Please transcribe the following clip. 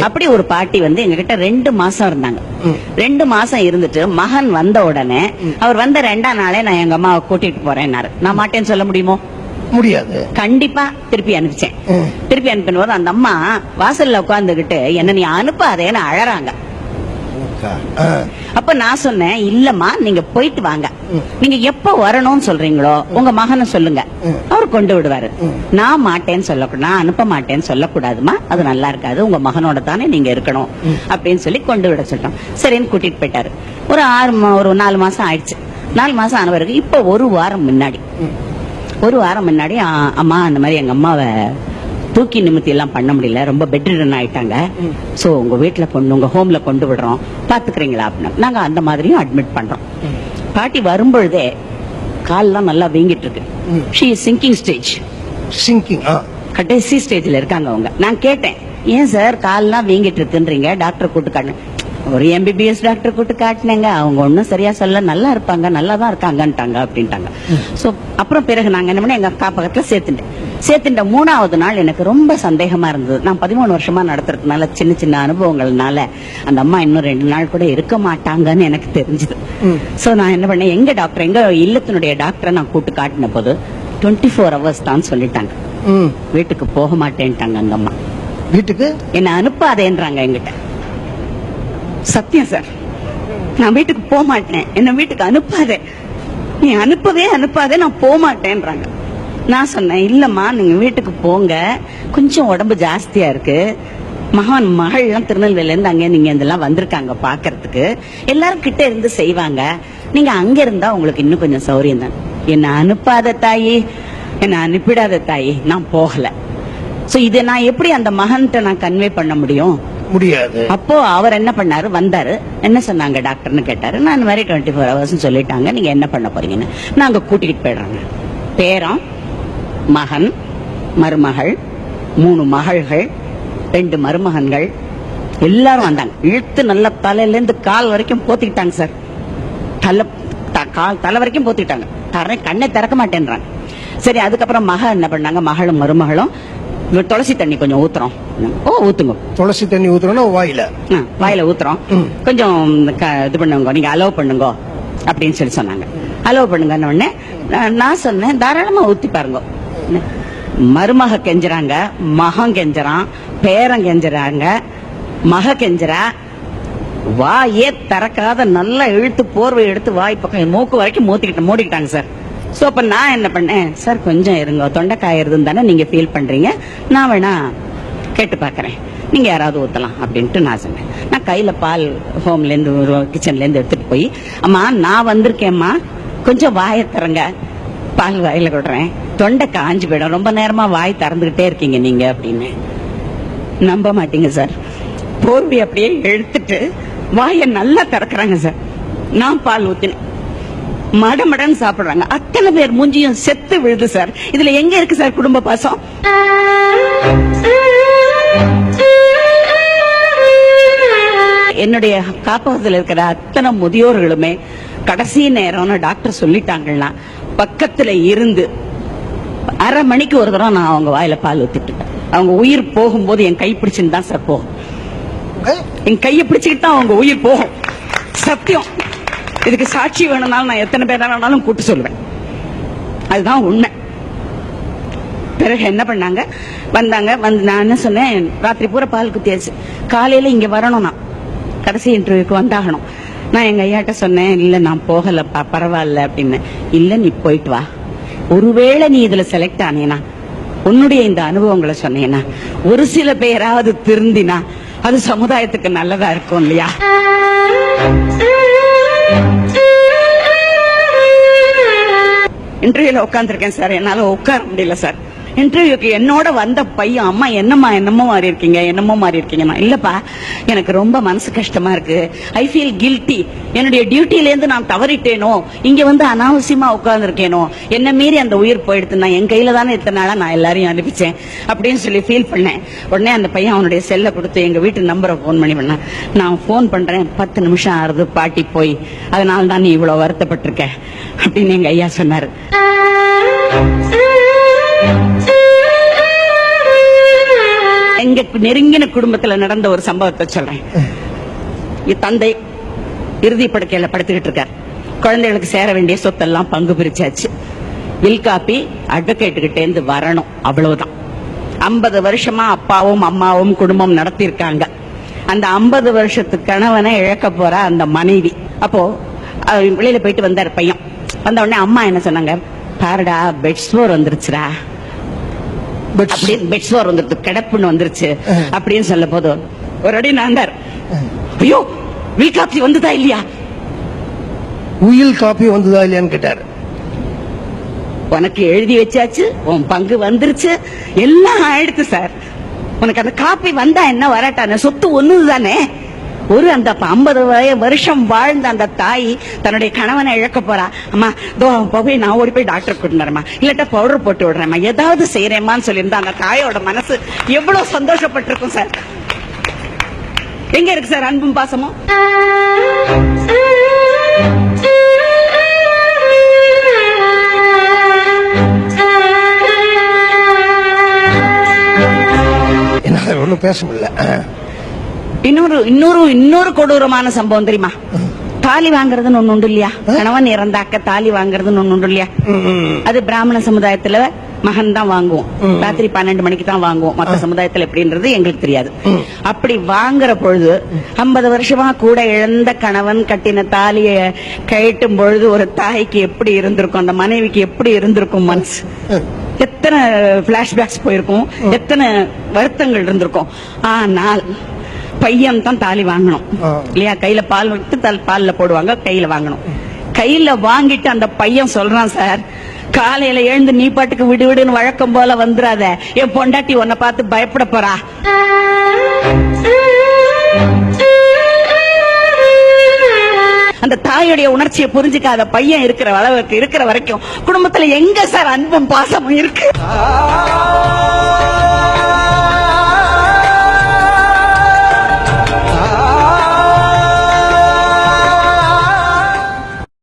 அப்படி ஒரு பாட்டி வந்து எங்ககிட்ட 2 மாசம் இருந்தாங்க. 2 மாசம் இருந்துட்டு மகன் வந்த உடனே அவர் வந்த 2ஆம் நாளே நான் எங்க அம்மாவை கூட்டிட்டு போறேன்னாரு. நான் மாட்டேன்னு சொல்ல முடியுமோ? முடியாது. கண்டிப்பா திருப்பி அனுப்பிச்சேன். திருப்பி அனுப்பின போது அந்த அம்மா வாசல்ல உட்கார்ந்துகிட்டு என்ன நீ அனுப்பாதேன்னு அழறாங்க. அப்ப நான் சொன்னேன், இல்லம்மா நீங்க போயிட்டு வாங்க, நீங்க எப்ப வரணும்னு சொல்றீங்களோ உங்க மகனை சொல்லுங்க, அவர் கொண்டு விடுவாரு. நான் மாட்டேன்னு சொல்லக்கூடாது, நான் அனுப்ப மாட்டேன்னு சொல்லக்கூடாதுமா, அது நல்லா இருக்காது, உங்க மகனோட தானே நீங்க இருக்கணும் அப்படின்னு சொல்லி கொண்டு விட சொல்லிட்டோம். சரின்னு கூட்டிட்டு போயிட்டாரு. ஒரு 4 மாசம் ஆயிடுச்சு. 4 மாசம் ஆன பிறகு இப்ப ஒரு வாரம் முன்னாடி அம்மா அந்த மாதிரி எங்க அம்மாவை தூக்கி நிமித்தி எல்லாம் பண்ண முடியல, ரொம்ப பெட்ரிடன் ஆயிட்டாங்க, சோ உங்க வீட்டுல உங்க ஹோம்ல கொண்டு விடுறோம், பாத்துக்கிறீங்களா அப்படின்னு. நாங்க அந்த மாதிரியும் அட்மிட் பண்றோம். பாட்டி வரும்பொழுதே கால்லாம் நல்லா வீங்கிட்டு இருக்கு. ஷீ இஸ் சிங்கிங் ஸ்டேஜ், கடைசி ஸ்டேஜ்ல இருக்காங்க அவங்க. நான் கேட்டேன், ஏன் சார் கால்லாம் வீங்கிட்டு இருக்குன்றீங்க, டாக்டர் கூட்டு காட்டு. ஒரு MBBS டாக்டர் கூட்டு காட்டினேங்க, அவங்க ஒன்னும் சரியா சொல்ல, நல்லா இருப்பாங்க, நல்லா தான் இருக்காங்கன்ட்டாங்க அப்படின்ட்டாங்க. சோ அப்புறம் பிறகு நாங்க என்ன பண்ண எங்க காப்பகத்துல சேர்த்துட்ட 3ஆவது நாள் எனக்கு ரொம்ப சந்தேகமா இருந்தது. நான் 13 வருஷமா நடத்துறதுனால சின்ன சின்ன அனுபவங்கள்னால அந்த அம்மா இன்னும் 2 நாள் கூட இருக்க மாட்டாங்கன்னு எனக்கு தெரிஞ்சது. சோ நான் என்ன பண்ணேன், எங்க டாக்டர், எங்க இல்லத்தினுடைய டாக்டரை நான் கூட்டு காட்டின போது 24 hours தான் சொல்லிட்டாங்க. வீட்டுக்கு போக மாட்டேன்ட்டாங்க அந்த அம்மா. வீட்டுக்கு என்ன அனுப்பாதேன்றாங்க என்கிட்ட. சத்தியம் சார், நான் வீட்டுக்கு போக மாட்டேன், என்ன வீட்டுக்கு அனுப்பாதே, நீ அனுப்பாதே, நான் போக மாட்டேன்றாங்க. நான் சொன்னேன், இல்லம்மா நீங்க வீட்டுக்கு போங்க, கொஞ்சம் உடம்பு ஜாஸ்தியா இருக்கு, மகள் எல்லாம் திருநெல்வேலில இருந்து அங்க நீங்க இதெல்லாம் வந்திருக்காங்க பாக்குறதுக்கு, எல்லாரும் கிட்ட இருந்து செய்வாங்க, நீங்க அங்க இருந்தா உங்களுக்கு இன்னும் கொஞ்சம் சௌரியம் தான். என்ன அனுப்பாத தாயி, என்ன அனுப்பிடாத தாயி, நான் போகல. சோ இதை நான் எப்படி அந்த மகன்கிட்ட நான் கன்வே பண்ண முடியும்? முடியாது. அப்போ அவர் என்ன பண்ணாரு, வந்தாரு, என்ன சொன்னாங்க டாக்டர்னு கேட்டாரு. நான் இந்த மாதிரி 24 hours சொல்லிட்டாங்க, நீங்க என்ன பண்ண போறீங்கன்னு. நாங்க கூட்டிகிட்டு போயிடுறாங்க. பேரன், மகன், மருமகள், 3 மகள்கள், 2 மருமகன்கள், எல்லாரும் வந்தாங்க. இழுத்து நல்ல தலையில இருந்து கால் வரைக்கும் போத்திக்கிட்டாங்க சார். தலை வரைக்கும் போத்திக்கிட்டாங்க. கண்ணை திறக்க மாட்டேன்றாங்க. சரி, அதுக்கப்புறம் என்ன பண்ணாங்க, மகளும் மருமகளும் துளசி தண்ணி கொஞ்சம் ஊத்துறோம். ஊத்துங்க. துளசி தண்ணி ஊத்துறோம்னா வாயில ஊத்துறோம், கொஞ்சம் இது பண்ணுங்க, நீங்க அலோவ் பண்ணுங்க அப்படின்னு சொல்லி சொன்னாங்க. அலோவ் பண்ணுங்கன்னு உடனே நான் சொன்னேன், தாராளமா ஊத்தி பாருங்க. மருமக கெஞ்சுறாங்க, மகன் கெஞ்சறான், பேரன் கெஞ்சறாங்க, மக கெஞ்சரா, வாயே திறக்காத நல்லா இழுத்து போர்வை எடுத்து வாய் பக்கம் மூக்கு வரைக்கும் மூடிக்கிட்டாங்க சார். சோ அப்ப நான் என்ன பண்ணேன், சார் கொஞ்சம் இருங்க, தொண்டைக்காயிருதுன்னு தானே நீங்க ஃபீல் பண்றீங்க, நான் வேணா கேட்டு பாக்குறேன், நீங்க யாராவது ஊத்தலாம் அப்படின்ட்டு நான் சொன்னேன். நான் கையில பால் ஹோம்ல இருந்து கிச்சன்ல இருந்து எடுத்துட்டு போய், அம்மா நான் வந்திருக்கேம்மா, கொஞ்சம் வாயை திறங்க, பால் வாயில கொடுறேன், தொண்டை காஞ்சு போயிடும், ரொம்ப நேரமா வாய் திறந்துகிட்டே இருக்கீங்க நீங்க அப்படின்னு. நம்ப மாட்டீங்க சார், போர்வை அப்படியே எடுத்துட்டு வாயை நல்லா திறக்கிறாங்க சார். நான் பால் ஊத்தினேன், மடமடன்னு சாப்பிடுறாங்க. அத்தனை பேர் மூஞ்சியும் செத்து விழுது சார். இதுல எங்க இருக்கு சார் குடும்ப பாசம்? என்னுடைய காப்பகத்தில் இருக்கிற அத்தனை முதியோர்களுமே கடைசி நேரம்னு டாக்டர் சொல்லிட்டாங்கன்னா பக்கத்துல இருந்து அரை மணிக்கு ஒரு தடவை நான் அவங்க வாயில பால் ஊத்திட்டு, அவங்க உயிர் போகும்போது என் கை பிடிச்சுன்னு தான் சார் போகும். என் கையை பிடிச்சுக்கிட்டு தான் அவங்க உயிர் போகும். சத்தியம். இதுக்கு சாட்சி வேணும்னாலும் நான் எத்தனை பேர் வேணாலும் கூட்டு சொல்லுவேன். அதுதான் உண்மை. பிறகு என்ன பண்ணாங்க, வந்தாங்க. நான் என்ன சொன்னேன், ராத்திரி பூரா பால் குத்தியாச்சு, காலையில இங்க வரணும், நான் கடைசி இன்டர்வியூக்கு வந்தாகணும். நான் எங்க ஐயாட்ட சொன்னேன், இல்ல நான் போகலப்பா, பரவாயில்ல அப்படின்னு. இல்ல நீ போயிட்டு வா, ஒருவேளை நீ இதுல செலக்ட் ஆனேனா, உன்னுடைய இந்த அனுபவங்களை சொன்னேனா, ஒரு சில பேராவது திருந்தினா அது சமுதாயத்துக்கு நல்லதா இருக்கும் இல்லையா? இன்டர்வியூல உட்கார்ந்துருக்கேன் சார், என்னால உட்கார முடியல சார். இன்டர்வியூக்கு என்னோட வந்த பையன், அம்மா என்னமோ மாறி இருக்கீங்க. நான் இல்லப்பா, எனக்கு ரொம்ப மனசு கஷ்டமா இருக்கு, ஐ ஃபீல் கில்ட்டி, என்னுடைய டியூட்டில இருந்து நான் தவறிட்டேனோ, இங்க வந்து அனாவசியமா உட்கார்ந்து இருக்கேனோ, என்ன மீறி அந்த உயிர் போயிடுத்து, நான் என் கையில தானே இத்தனை நாளா நான் எல்லாரையும் அனுப்பிச்சேன் அப்படின்னு சொல்லி ஃபீல் பண்ணேன். உடனே அந்த பையன் அவனுடைய செல்லை கொடுத்து எங்க வீட்டு நம்பரை போன் பண்ண, நான் போன் பண்றேன், 10 நிமிஷம் ஆறுது பாட்டி போய், அதனால தான் நீ இவ்வளவு வருத்தப்பட்டிருக்க அப்படின்னு எங்க ஐயா சொன்னாரு. எங்க நெருங்கின குடும்பத்துல நடந்த ஒரு சம்பவத்தை சொல்றேன். தந்தை இறுதி படுக்கையில படுத்துக்கிட்டு இருக்கார். குழந்தைகளுக்கு சேர வேண்டிய சொத்தெல்லாம் பங்கு பிரிச்சாச்சு. வில் காப்பி அட்வொகேட்டுக்கிட்டே இருந்து வரணும், அவ்வளவுதான். 50 வருஷமா அப்பாவும் அம்மாவும் குடும்பம் நடத்திருக்காங்க. அந்த 50 வருஷத்து கணவனை இழக்க போற அந்த மனைவி. அப்போ வெளியில போயிட்டு வந்தார் பையன். வந்த உடனே அம்மா என்ன சொன்னாங்க, பாருடா பெட்ஸ்வோர் வந்துருச்சுடா, பெட்ஸ்வோர் வந்துருச்சு, கிடப்புன்னு வந்துருச்சு அப்படின்னு சொல்ல போது ஒரு அடி நாந்தார். ஐயோ, வில் காப்பி வந்துதா இல்லையா, உயில் காப்பி வந்ததா இல்லையான்னு கேட்டாரு. உனக்கு எழுதி வச்சாச்சு, உன் பங்கு வந்துருச்சு, எல்லாம் ஆயிடுச்சு சார். உனக்கு அந்த காப்பி வந்தா என்ன வராட்டான சொத்து ஒண்ணுதானே. ஒரு அந்த 50 வருஷம் வாழ்ந்த அந்த தாய் தன்னுடைய கணவனை இழக்க போறா. அம்மா போய் நான் ஓடி போய் டாக்டர் கூட்டினரமா, இல்லாட்டா பவுடர் போட்டு விடுறேம்மா, ஏதாவது செய்யறேம்மான்னு சொல்லியிருந்தா அந்த தாயோட மனசு எவ்வளவு சந்தோஷப்பட்டிருக்கும் சார். எங்க இருக்கு சார் அன்பும் பாசமும்? ஒன்னும் பேச முடியல. இன்னொரு கொடூரமான சம்பவம் தெரியுமா? தாலி வாங்குறதுன்னு ஒண்ணு உண்டு இல்லையா, கணவன் இறந்தாக்க தாலி வாங்குறதுன்னு ஒண்ணு உண்டு இல்லையா. அது பிராமண சமுதாயத்துல மகன் தான் வாங்குவோம், ராத்திரி 12 மணிக்கு தான் வாங்குவோம். மற்ற சமுதாயத்துல எப்படின்றது எங்களுக்கு தெரியாது. அப்படி வாங்குற பொழுது 50 வருஷமா கூட இழந்த கணவன் கட்டின தாலிய கழட்டும் பொழுது ஒரு தாய்க்கு எப்படி இருந்திருக்கும், அந்த மனைவிக்கு எப்படி இருந்திருக்கும் மனசு, எத்தனை பிளாஷ்பேக்ஸ் போயிருக்கும், எத்தனை வருத்தங்கள் இருந்திருக்கும். ஆனால் பையன் தான் தாலி வாங்கணும் இல்லையா, கையில பால் விட்டு பால்ல போடுவாங்க, கையில வாங்கணும். கையில வாங்கிட்டு அந்த பையன் சொல்றான், சார் காலையில எழுந்து நீ பாட்டுக்கு விடு விடுன்னு வழக்கம் போல வந்துடாத, என் பொண்டாட்டி உன்னை பார்த்து பயப்பட போறா. அந்த தாயுடைய உணர்ச்சியை புரிஞ்சுக்காத பையன் இருக்கிற வரைக்கும் குடும்பத்துல எங்க சார் அன்பும் பாசமும் இருக்கு?